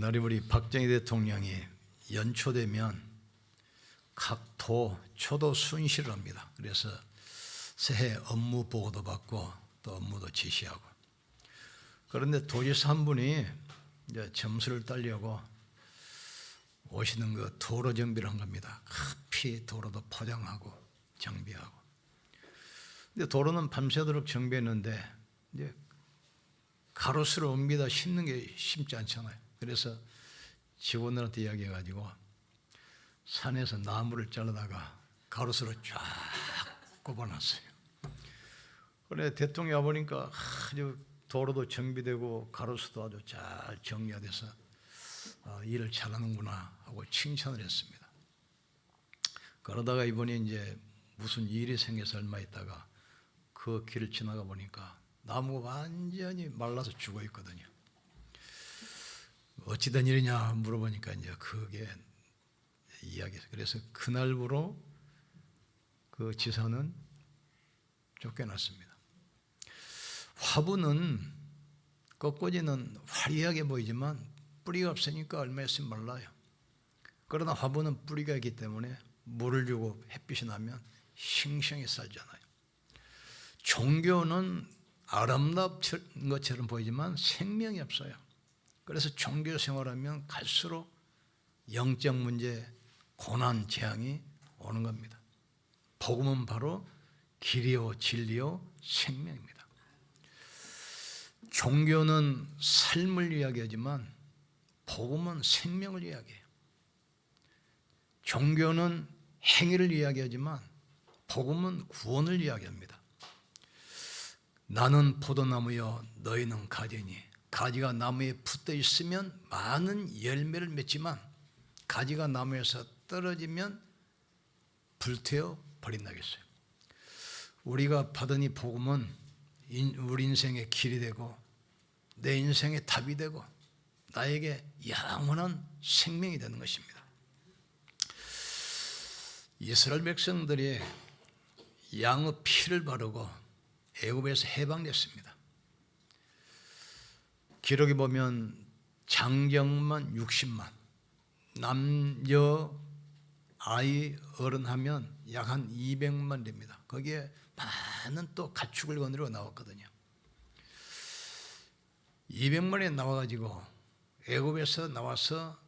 옛날에 우리 박정희 대통령이 연초되면 각 초도 순시를 합니다. 그래서 새해 업무 보고도 받고 또 업무도 지시하고. 그런데 도지사 한 분이 이제 점수를 따려고 오시는 그 도로 정비를 한 겁니다. 급히 도로도 포장하고 정비하고. 근데 도로는 밤새도록 정비했는데 이제 가로수를 옮기다 심는 게 쉽지 않잖아요. 그래서 직원들한테 이야기해가지고 산에서 나무를 잘라다가 가로수로 쫙 꼽아놨어요. 그래 대통령이 와보니까 아주 도로도 정비되고 가로수도 아주 잘 정리가 돼서 일을 잘하는구나 하고 칭찬을 했습니다. 그러다가 이번에 이제 무슨 일이 생겨서 얼마 있다가 그 길을 지나가 보니까 나무가 완전히 말라서 죽어 있거든요. 어찌된 일이냐 물어보니까 이제 그게 이야기했어요. 그래서 그날부로 그 지사는 쫓겨났습니다. 화분은 꺾어지는 화려하게 보이지만 뿌리가 없으니까 얼마 있으면 말라요. 그러나 화분은 뿌리가 있기 때문에 물을 주고 햇빛이 나면 싱싱히 살잖아요. 종교는 아름다운 것처럼 보이지만 생명이 없어요. 그래서 종교 생활하면 갈수록 영적 문제, 고난, 재앙이 오는 겁니다. 복음은 바로 길이요 진리요 생명입니다. 종교는 삶을 이야기하지만 복음은 생명을 이야기해요. 종교는 행위를 이야기하지만 복음은 구원을 이야기합니다. 나는 포도나무여 너희는 가지니 가지가 나무에 붙어 있으면 많은 열매를 맺지만 가지가 나무에서 떨어지면 불태워 버린다겠어요. 우리가 받은 이 복음은 우리 인생의 길이 되고 내 인생의 답이 되고 나에게 영원한 생명이 되는 것입니다. 이스라엘 백성들이 양의 피를 바르고 애굽에서 해방됐습니다. 기록에 보면 장정만 60만, 남녀 아이 어른하면 약 한 200만 됩니다. 거기에 많은 또 가축을 거느리고 나왔거든요. 200만이 나와가지고 애굽에서 나와서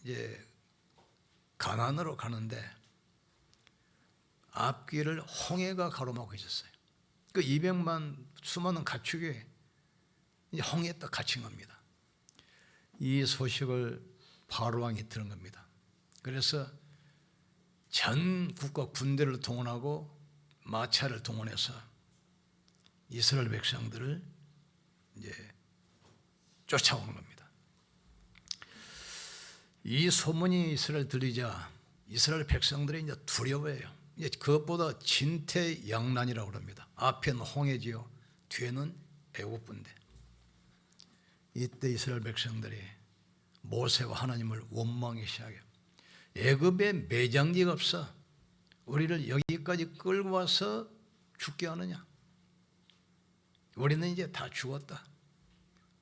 이제 가나안으로 가는데 앞길을 홍해가 가로막고 있었어요. 그 200만 수많은 가축이 이제 홍해에 딱 갇힌 겁니다. 이 소식을 바로 왕이 들은 겁니다. 그래서 전 국가 군대를 동원하고 마차를 동원해서 이스라엘 백성들을 이제 쫓아오는 겁니다. 이 소문이 이스라엘 들리자 이스라엘 백성들이 이제 두려워해요. 이제 그것보다 진퇴양난이라고 합니다. 앞에는 홍해지요, 뒤에는 애국군대. 이때 이스라엘 백성들이 모세와 하나님을 원망하기 시작해요. 애굽에 매장지가 없어. 우리를 여기까지 끌고 와서 죽게 하느냐? 우리는 이제 다 죽었다.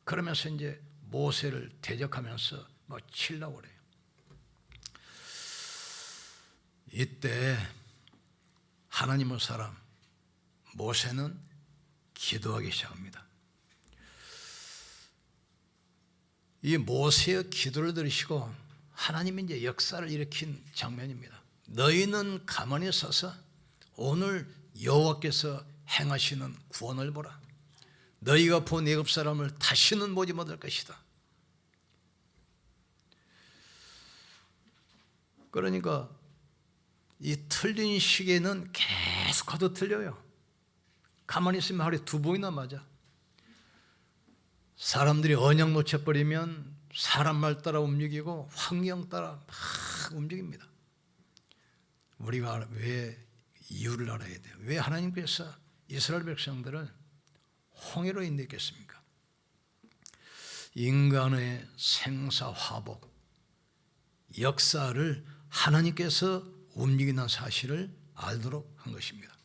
그러면서 이제 모세를 대적하면서 막 치려고 그래요. 이때 하나님의 사람 모세는 기도하기 시작합니다. 이 모세의 기도를 들으시고 하나님이 이제 역사를 일으킨 장면입니다. 너희는 가만히 서서 오늘 여호와께서 행하시는 구원을 보라. 너희가 본 애굽 사람을 다시는 보지 못할 것이다. 그러니까 이 틀린 시계는 계속 가도 틀려요. 가만히 있으면 하루에 2번이나 맞아. 사람들이 언약 놓쳐버리면 사람 말 따라 움직이고 환경 따라 막 움직입니다. 우리가 왜 이유를 알아야 돼요. 왜 하나님께서 이스라엘 백성들을 홍해로 인도했겠습니까? 인간의 생사화복, 역사를 하나님께서 움직이는 사실을 알도록 한 것입니다.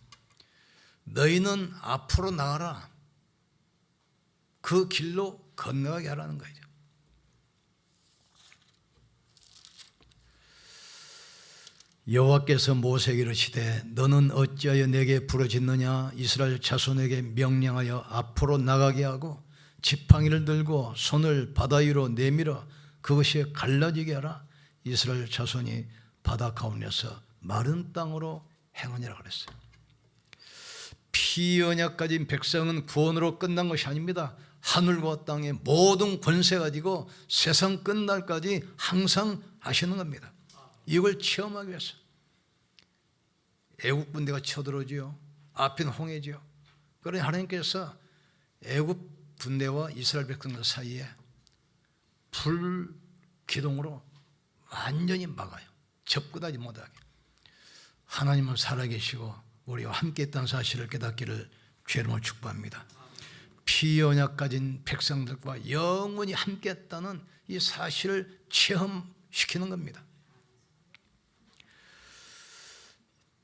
너희는 앞으로 나가라. 그 길로 건너가게 하라는 거죠. 여호와께서 모세에게 이르시되 너는 어찌하여 내게 부르짖느냐. 이스라엘 자손에게 명령하여 앞으로 나가게 하고 지팡이를 들고 손을 바다 위로 내밀어 그것이 갈라지게 하라. 이스라엘 자손이 바다 가운데서 마른 땅으로 행하니라 그랬어요. 피언약 가진 백성은 구원으로 끝난 것이 아닙니다. 하늘과 땅의 모든 권세 가지고 세상 끝날까지 항상 하시는 겁니다. 이걸 체험하기 위해서. 애국 군대가 쳐들어오지요. 앞에는 홍해지요. 그러니 하나님께서 애국 군대와 이스라엘 백성들 사이에 불 기둥으로 완전히 막아요. 접근하지 못하게. 하나님은 살아계시고 우리와 함께 있다는 사실을 깨닫기를 주의 이름으로 축복합니다. 피언약 가진 백성들과 영원히 함께 했다는 이 사실을 체험시키는 겁니다.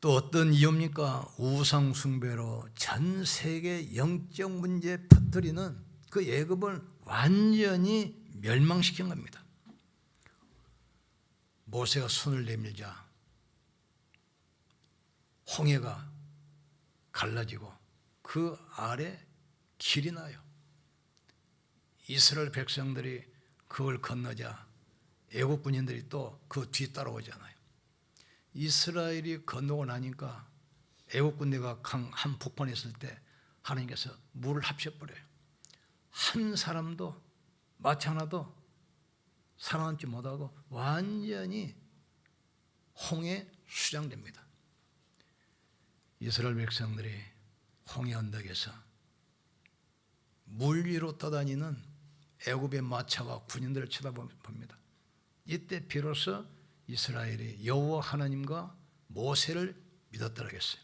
또 어떤 이유입니까? 우상 숭배로 전 세계 영적 문제에 퍼뜨리는 그 애굽을 완전히 멸망시킨 겁니다. 모세가 손을 내밀자 홍해가 갈라지고 그 아래 길이 나요. 이스라엘 백성들이 그걸 건너자 애국 군인들이 또 그 뒤 따라오잖아요. 이스라엘이 건너고 나니까 애국 군대가 강 한복판에 있을 때 하나님께서 물을 합쳐버려요. 한 사람도 마치 하나도 살아남지 못하고 완전히 홍해 수장됩니다. 이스라엘 백성들이 홍해 언덕에서 물 위로 떠다니는 애굽의 마차와 군인들을 쳐다봅니다. 이때 비로소 이스라엘이 여호와 하나님과 모세를 믿었더라겠어요.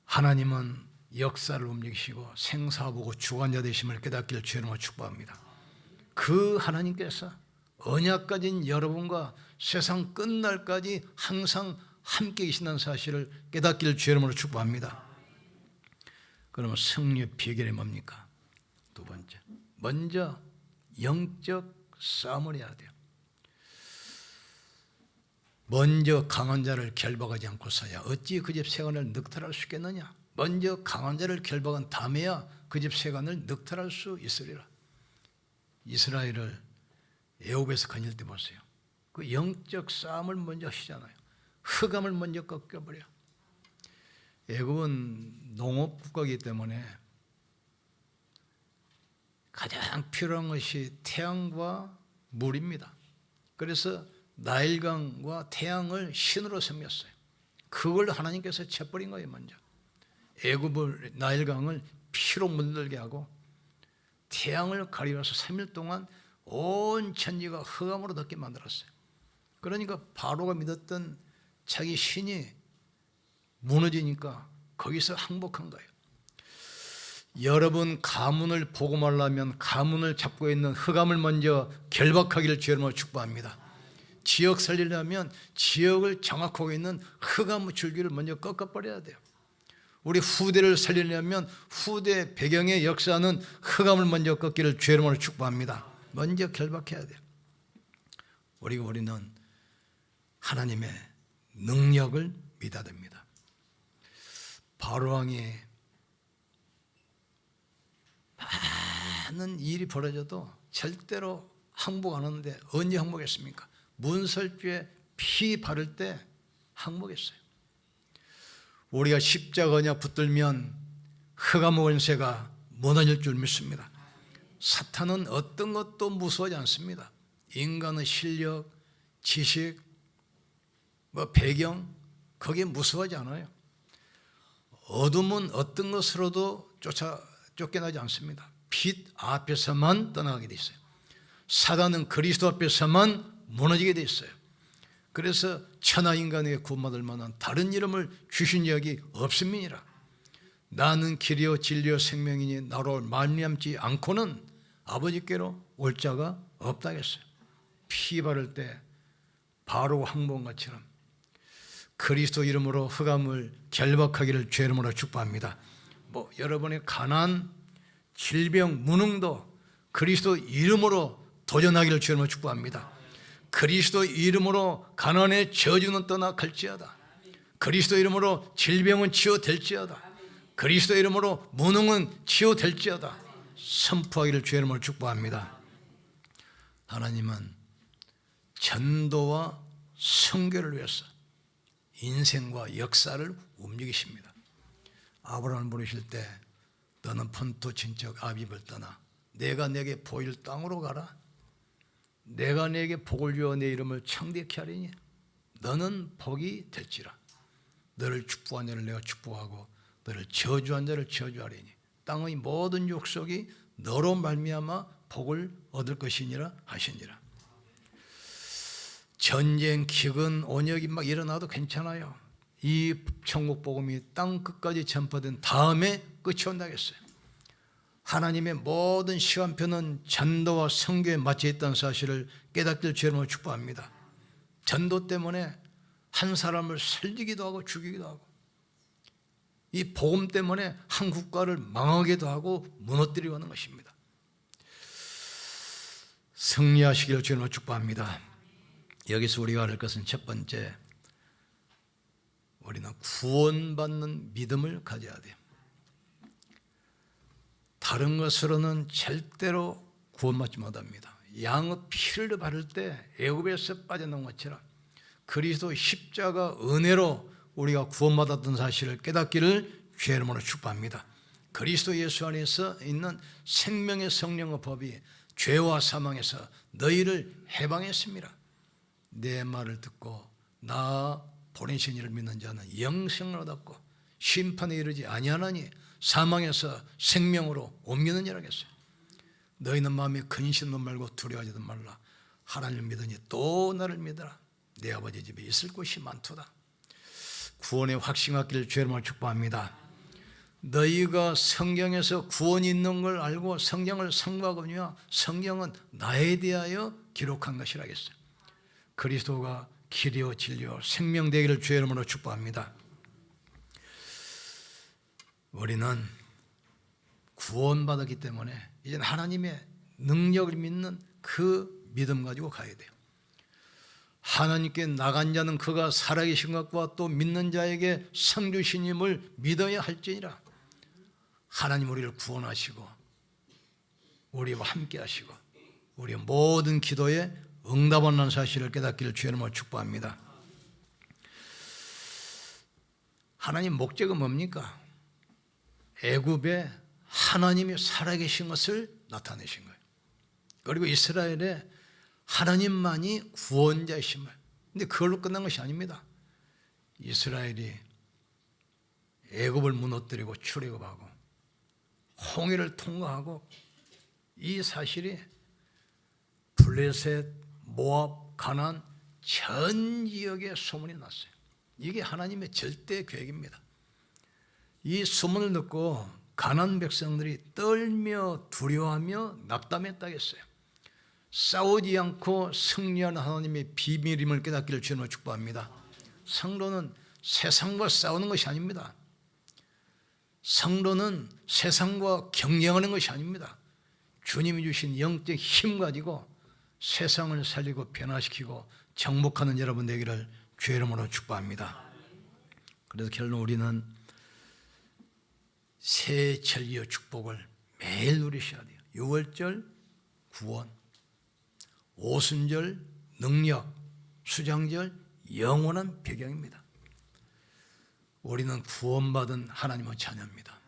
하나님은 역사를 움직이시고 생사보고 주관자 되심을 깨닫기를 주의 이름으로 축복합니다. 그 하나님께서 언약 가진 여러분과 세상 끝날까지 항상 함께 계신다는 사실을 깨닫기를 주의 이름으로 축복합니다. 그러면 승리의 비결이 뭡니까? 두 번째, 먼저 영적 싸움을 해야 돼요. 먼저 강한 자를 결박하지 않고서야 어찌 그 집 세간을 늑탈할 수 있겠느냐. 먼저 강한 자를 결박한 다음에야 그 집 세간을 늑탈할 수 있으리라. 이스라엘을 애굽에서 거닐 때 보세요. 그 영적 싸움을 먼저 하시잖아요. 흑암을 먼저 꺾여버려. 애굽은 농업국가이기 때문에 가장 필요한 것이 태양과 물입니다. 그래서 나일강과 태양을 신으로 섬겼어요. 그걸 하나님께서 쳐버린 거예요. 먼저 애굽을 나일강을 피로 물들게 하고 태양을 가리워서 3일 동안 온 천지가 흑암으로 덮게 만들었어요. 그러니까 바로가 믿었던 자기 신이 무너지니까 거기서 항복한 거예요. 여러분 가문을 복음하려면 가문을 잡고 있는 흑암을 먼저 결박하기를 주의 이름으로 축복합니다. 지역 살리려면 지역을 정확하고 있는 흑암 줄기를 먼저 꺾어버려야 돼요. 우리 후대를 살리려면 후대 배경의 역사는 흑암을 먼저 꺾기를 주의 이름으로 축복합니다. 먼저 결박해야 돼요. 우리는 하나님의 능력을 믿어야 됩니다. 바로왕이 많은 일이 벌어져도 절대로 항복 안 하는데 언제 항복했습니까? 문설주에 피 바를 때 항복했어요. 우리가 십자가 언약 붙들면 흑암 권세가 무너질 줄 믿습니다. 사탄은 어떤 것도 무서워하지 않습니다. 인간의 실력, 지식, 배경 거기에 무서워하지 않아요. 어둠은 어떤 것으로도 쫓겨나지 않습니다. 빛 앞에서만 떠나가게 돼 있어요. 사단은 그리스도 앞에서만 무너지게 돼 있어요. 그래서 천하 인간에게 구원받을 만한 다른 이름을 주신 적이 없음이니라. 나는 길이요 진리요 생명이니 나로 말미암지 않고는 아버지께로 올 자가 없다 했어요. 피 바를 때 바로 항복한 것처럼 그리스도 이름으로 흑암을 결박하기를 주의 이름으로 축복합니다. 여러분의 가난, 질병, 무능도 그리스도 이름으로 도전하기를 주님으로 축복합니다. 그리스도 이름으로 가난의 저주는 떠나 갈지어다. 그리스도 이름으로 질병은 치유될지어다. 그리스도 이름으로 무능은 치유될지어다. 선포하기를 주의 이름으로 축복합니다. 하나님은 전도와 선교를 위해서 인생과 역사를 움직이십니다. 아브라함을 부르실 때 너는 본토 친척 아비집을 떠나 내가 내게 보일 땅으로 가라. 내가 내게 복을 주어 내 이름을 창대케 하리니 너는 복이 될지라. 너를 축복한 자를 내가 축복하고 너를 저주한 자를 저주하리니 땅의 모든 족속이 너로 말미암아 복을 얻을 것이니라 하시니라. 전쟁, 기근, 온역이 막 일어나도 괜찮아요. 이 천국 복음이 땅 끝까지 전파된 다음에 끝이 온다겠어요. 하나님의 모든 시간표는 전도와 선교에 맞춰 있다는 사실을 깨닫길 주님으로 축복합니다. 전도 때문에 한 사람을 살리기도 하고 죽이기도 하고, 이 복음 때문에 한 국가를 망하기도 하고 무너뜨리고 하는 것입니다. 승리하시기를 주님으로 축복합니다. 여기서 우리가 할 것은 첫 번째, 우리는 구원받는 믿음을 가져야 돼요. 다른 것으로는 절대로 구원받지 못합니다. 양의 피를 바를 때 애굽에서 빠져나온 것처럼 그리스도 십자가 은혜로 우리가 구원받았던 사실을 깨닫기를 주의 이름으로 축복합니다. 그리스도 예수 안에서 있는 생명의 성령의 법이 죄와 사망에서 너희를 해방했습니다. 내 말을 듣고 나 보내신 이를 믿는 자는 영생을 얻었고 심판에 이르지 아니하나니 사망에서 생명으로 옮기는 이라 하겠어요. 너희는 마음에 근심도 말고 두려워하지도 말라. 하나님을 믿으니 또 나를 믿어라. 내 아버지 집에 있을 곳이 많도다. 구원의 확신하기를 주의 이름으로 축복합니다. 너희가 성경에서 구원이 있는 걸 알고 성경을 상고하거니와 성경은 나에 대하여 기록한 것이라 하겠어요. 그리스도가 길이요 진리요 생명 되기를 주의 이름으로 축복합니다. 우리는 구원받았기 때문에 이제는 하나님의 능력을 믿는 그 믿음 가지고 가야 돼요. 하나님께 나간 자는 그가 살아계신 것과 또 믿는 자에게 상 주시님을 믿어야 할지니라. 하나님 우리를 구원하시고 우리와 함께 하시고 우리의 모든 기도에 응답하는 사실을 깨닫기를 주의 이름으로 축복합니다. 하나님 목적은 뭡니까? 애굽에 하나님이 살아계신 것을 나타내신 거예요. 그리고 이스라엘에 하나님만이 구원자이심을. 근데 그걸로 끝난 것이 아닙니다. 이스라엘이 애굽을 무너뜨리고 출애굽하고 홍해를 통과하고 이 사실이 블레셋, 모압, 가나안 전 지역에 소문이 났어요. 이게 하나님의 절대 계획입니다. 이 소문을 듣고 가나안 백성들이 떨며 두려워하며 낙담했다겠어요. 싸우지 않고 승리하는 하나님의 비밀임을 깨닫기를 주님으로 축복합니다. 성도는 세상과 싸우는 것이 아닙니다. 성도는 세상과 경쟁하는 것이 아닙니다. 주님이 주신 영적 힘 가지고 세상을 살리고 변화시키고 정복하는 여러분 되기를 주의 이름으로 축복합니다. 그래서 결론 우리는 새 천리의 축복을 매일 누리셔야 돼요. 유월절 구원, 오순절 능력, 수장절 영원한 배경입니다. 우리는 구원받은 하나님의 자녀입니다.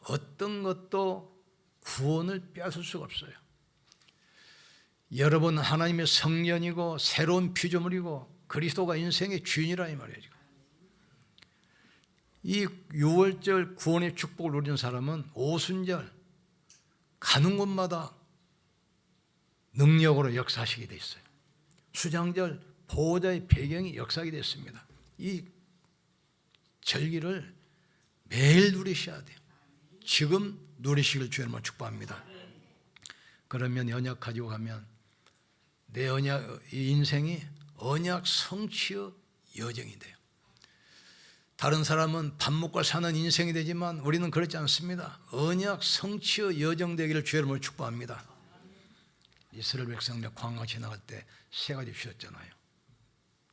어떤 것도 구원을 빼앗을 수가 없어요. 여러분 하나님의 성년이고 새로운 피조물이고 그리스도가 인생의 주인이라 이 말이에요. 이 6월절 구원의 축복을 누리는 사람은 오순절 가는 곳마다 능력으로 역사하시게 돼 있어요. 수장절 보호자의 배경이 역사하게 됐습니다. 이 절기를 매일 누리셔야 돼요. 지금 누리시길 주님으로 축복합니다. 그러면 언약 가지고 가면 내 언약, 이 인생이 언약 성취의 여정이 돼요. 다른 사람은 밥 먹고 사는 인생이 되지만 우리는 그렇지 않습니다. 언약 성취의 여정 되기를 주의 이름으로 축복합니다. 이스라엘 백성들 광야 지나갈 때 세 가지 주셨잖아요.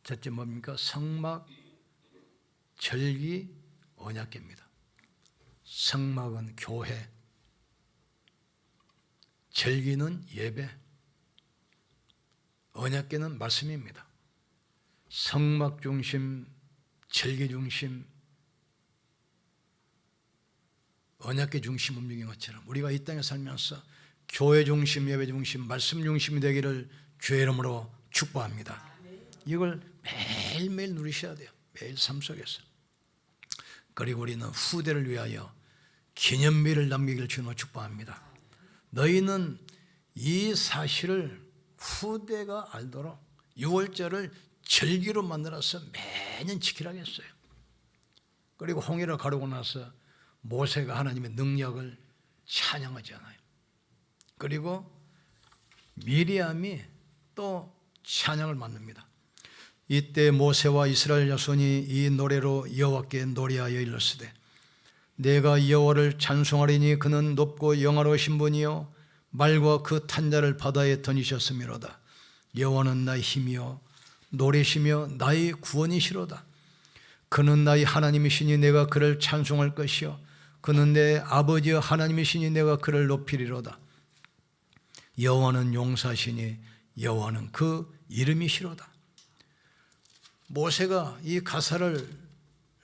첫째 뭡니까? 성막, 절기, 언약궤입니다. 성막은 교회, 절기는 예배, 언약궤는 말씀입니다. 성막 중심, 절기 중심, 언약궤 중심 움직인 것처럼 우리가 이 땅에 살면서 교회 중심, 예배 중심, 말씀 중심이 되기를 주의 이름으로 축복합니다. 이걸 매일매일 누리셔야 돼요. 매일 삶 속에서. 그리고 우리는 후대를 위하여 기념비를 남기기를 주님으로 축복합니다. 너희는 이 사실을 후대가 알도록 6월절을 절기로 만들어서 매년 지키라고 했어요. 그리고 홍해를 가르고 나서 모세가 하나님의 능력을 찬양하잖아요. 그리고 미리암이 또 찬양을 만듭니다. 이때 모세와 이스라엘 자손이 이 노래로 여호와께 노래하여 일렀으되 내가 여호와를 찬송하리니 그는 높고 영화로우신 분이요 말과 그 탄자를 바다에 던지셨음이로다. 여호와는 나의 힘이요 노래시며 나의 구원이시로다. 그는 나의 하나님이시니 내가 그를 찬송할 것이요 그는 내 아버지여 하나님이시니 내가 그를 높이리로다. 여호와는 용사시니 여호와는 그 이름이시로다. 모세가 이 가사를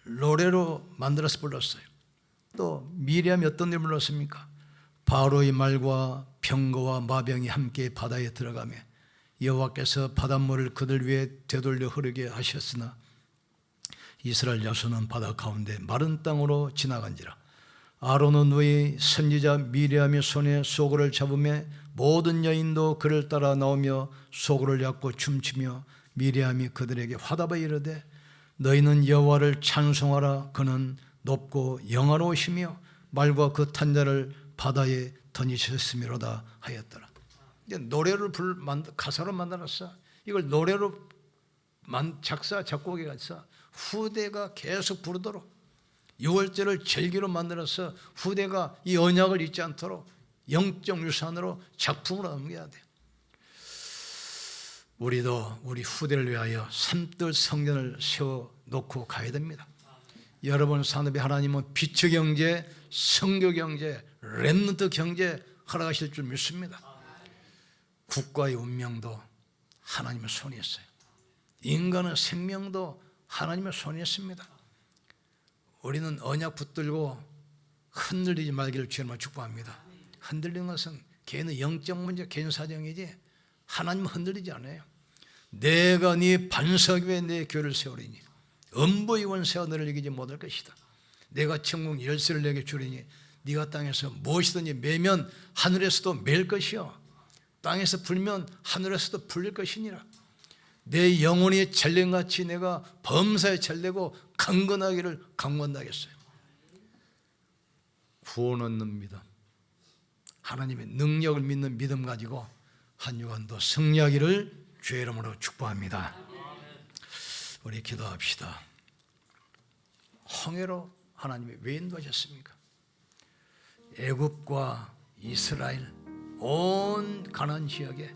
노래로 만들어서 불렀어요. 또 미리암이 어떤 일을 불렀습니까? 바로의 말과 병거와 마병이 함께 바다에 들어가며 여호와께서 바닷물을 그들 위에 되돌려 흐르게 하셨으나 이스라엘 자손은 바다 가운데 마른 땅으로 지나간지라. 아론은 너희 선지자 미리암의 손에 소고를 잡으며 모든 여인도 그를 따라 나오며 소고를 잡고 춤추며 미리암이 그들에게 화답하여 이르되 너희는 여호와를 찬송하라. 그는 높고 영화로우시며 말과 그 탄자를 바다에 던지셨음이로다 하였더라. 노래를 가사로 만들었어. 이걸 노래로 작사 작곡에 가서 후대가 계속 부르도록 6월절을 절기로 만들어서 후대가 이 언약을 잊지 않도록 영적 유산으로 작품으로 남겨야 돼요. 우리도 우리 후대를 위하여 산뜻 성전을 세워놓고 가야 됩니다. 여러분 산업에 하나님은 빛의 경제, 성교 경제, 렘넌트 경제 허락하실 줄 믿습니다. 국가의 운명도 하나님의 손에 있어요. 인간의 생명도 하나님의 손에 있습니다. 우리는 언약 붙들고 흔들리지 말기를 주님으로 축복합니다. 흔들리는 것은 개인의 영적 문제, 개인 사정이지 하나님은 흔들리지 않아요. 내가 네 반석 위에 내 교회를 세우리니 음부의 원수가 너를 이기지 못할 것이다. 내가 천국 열쇠를 내게 주리니 네가 땅에서 무엇이든지 매면 하늘에서도 맬 것이요 땅에서 불면 하늘에서도 풀릴 것이니라. 내 영혼이 잘된같이 내가 범사에 잘되고 강건하기를 강건하겠어요. 구원 얻는 믿음, 하나님의 능력을 믿는 믿음 가지고 한 주간도 승리하기를 주의 이름으로 축복합니다. 우리 기도합시다. 홍해로 하나님이 왜 인도하셨습니까? 애굽과 이스라엘 온 가나안 지역에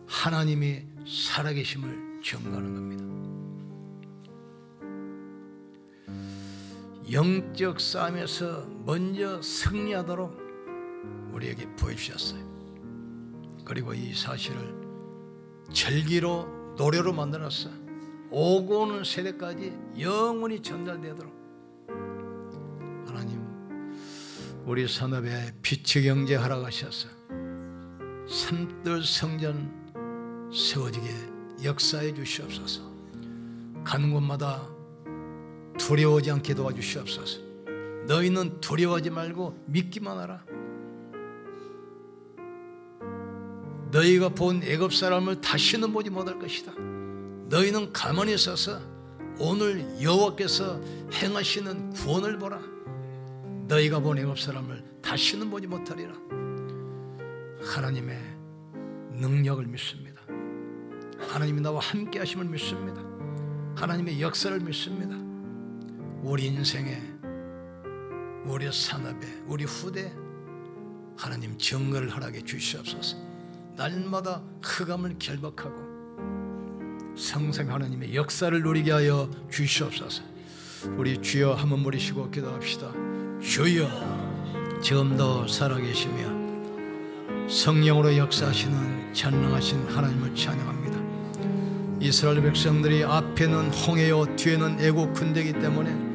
하나님이 살아계심을 증거하는 겁니다. 영적 싸움에서 먼저 승리하도록 우리에게 보여주셨어요. 그리고 이 사실을 절기로 노래로 만들었어. 오고 오는 세대까지 영원히 전달되도록 하나님 우리 산업에 빛의 경제 허락하셔서 산뜰 성전 세워지게 역사해 주시옵소서. 가는 곳마다 두려워하지 않게 도와주시옵소서. 너희는 두려워하지 말고 믿기만 하라. 너희가 본 애굽 사람을 다시는 보지 못할 것이다. 너희는 가만히 서서 오늘 여호와께서 행하시는 구원을 보라. 너희가 본 애굽 사람을 다시는 보지 못하리라. 하나님의 능력을 믿습니다. 하나님이 나와 함께 하심을 믿습니다. 하나님의 역사를 믿습니다. 우리 인생에, 우리 산업에, 우리 후대에 하나님 정거를 허락해 주시옵소서. 날마다 흑암을 결박하고 성삼위 하나님의 역사를 누리게 하여 주시옵소서. 우리 주여 한번 부르시고 기도합시다. 주여, 지금도 살아계시며 성령으로 역사하시는 전능하신 하나님을 찬양합니다. 이스라엘 백성들이 앞에는 홍해요 뒤에는 애국 군대이기 때문에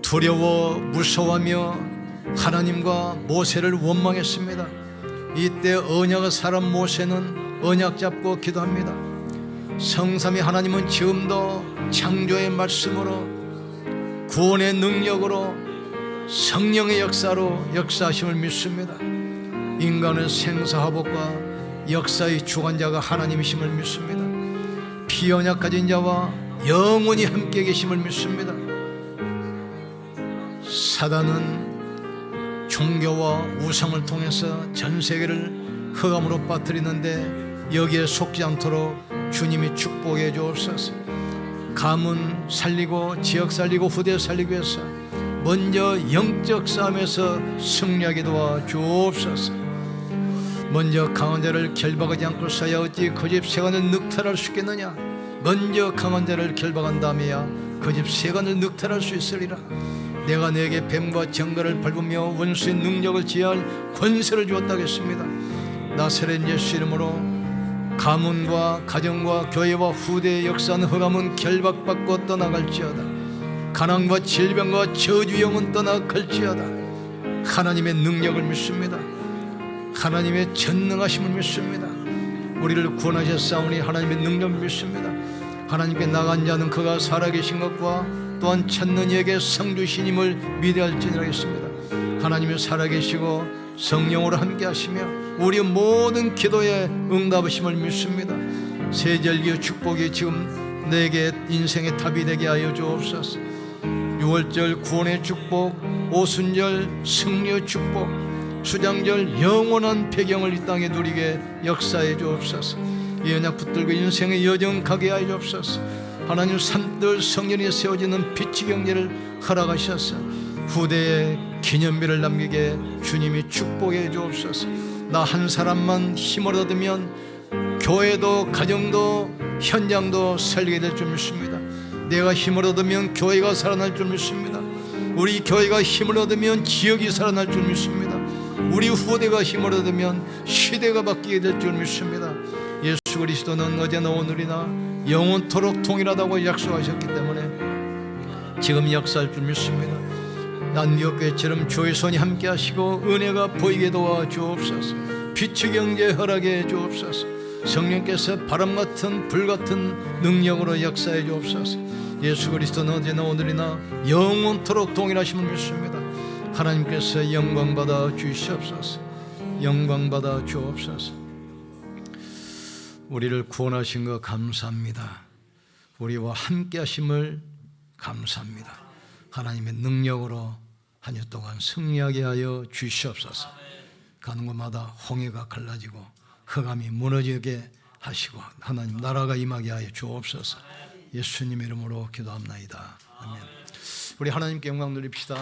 두려워 무서워하며 하나님과 모세를 원망했습니다. 이때 언약의 사람 모세는 언약 잡고 기도합니다. 성삼위 하나님은 지금도 창조의 말씀으로 구원의 능력으로 성령의 역사로 역사하심을 믿습니다. 인간의 생사화복과 역사의 주관자가 하나님이심을 믿습니다. 피언약 가진 자와 영원히 함께 계심을 믿습니다. 사단은 종교와 우상을 통해서 전 세계를 흑암으로 빠뜨리는데 여기에 속지 않도록 주님이 축복해 주옵소서. 가문 살리고 지역 살리고 후대 살리기 위해서 먼저 영적 싸움에서 승리하게 도와 주옵소서. 먼저 강한 자를 결박하지 않고 서야 어찌 그 집 세간을 늑탈할 수 있겠느냐. 먼저 강한 자를 결박한 다음에야 그 집 세간을 늑탈할 수 있으리라. 내가 너에게 뱀과 정갈을 밟으며 원수의 능력을 제할 권세를 주었다고 했습니다. 나사렛 예수 이름으로 가문과 가정과 교회와 후대의 역사는 흑암은 결박받고 떠나갈지어다. 가난과 질병과 저주 영은 떠나갈지어다. 하나님의 능력을 믿습니다. 하나님의 전능하심을 믿습니다. 우리를 구원하셨사오니 하나님의 능력을 믿습니다. 하나님께 나간 자는 그가 살아계신 것과 또한 찾는 이에게 상 주시님을 믿어할지니라 했습니다. 하나님이 살아계시고 성령으로 함께 하시며 우리 모든 기도에 응답하심을 믿습니다. 세절기의 축복이 지금 내게 인생의 답이 되게 하여 주옵소서. 6월절 구원의 축복, 오순절 승리의 축복, 수장절 영원한 배경을 이 땅에 누리게 역사해 주옵소서. 이 언약 붙들고 인생의 여정 가게 하여 주옵소서. 하나님 산들 성전이 세워지는 빛의 경제를 허락하셔서 후대에 기념비를 남기게 주님이 축복해 주옵소서. 나 한 사람만 힘을 얻으면 교회도 가정도 현장도 살리게 될 줄 믿습니다. 내가 힘을 얻으면 교회가 살아날 줄 믿습니다. 우리 교회가 힘을 얻으면 지역이 살아날 줄 믿습니다. 우리 후대가 힘을 얻으면 시대가 바뀌게 될 줄 믿습니다. 예수 그리스도는 어제나 오늘이나 영원토록 동일하다고 약속하셨기 때문에 지금 역사할 줄 믿습니다. 안디옥교회처럼 주의 손이 함께 하시고 은혜가 보이게 도와 주옵소서. 빛의 경제 허락해 주옵소서. 성령께서 바람같은 불같은 능력으로 역사해 주옵소서. 예수 그리스도는 어제나 오늘이나 영원토록 동일하심을 믿습니다. 하나님께서 영광받아 주시옵소서. 영광받아 주옵소서. 우리를 구원하신 것 감사합니다. 우리와 함께 하심을 감사합니다. 하나님의 능력으로 한 주 동안 승리하게 하여 주시옵소서. 가는 곳마다 홍해가 갈라지고 흑암이 무너지게 하시고 하나님 나라가 임하게 하여 주옵소서. 예수님 이름으로 기도합나이다. 아멘. 우리 하나님께 영광 돌립시다.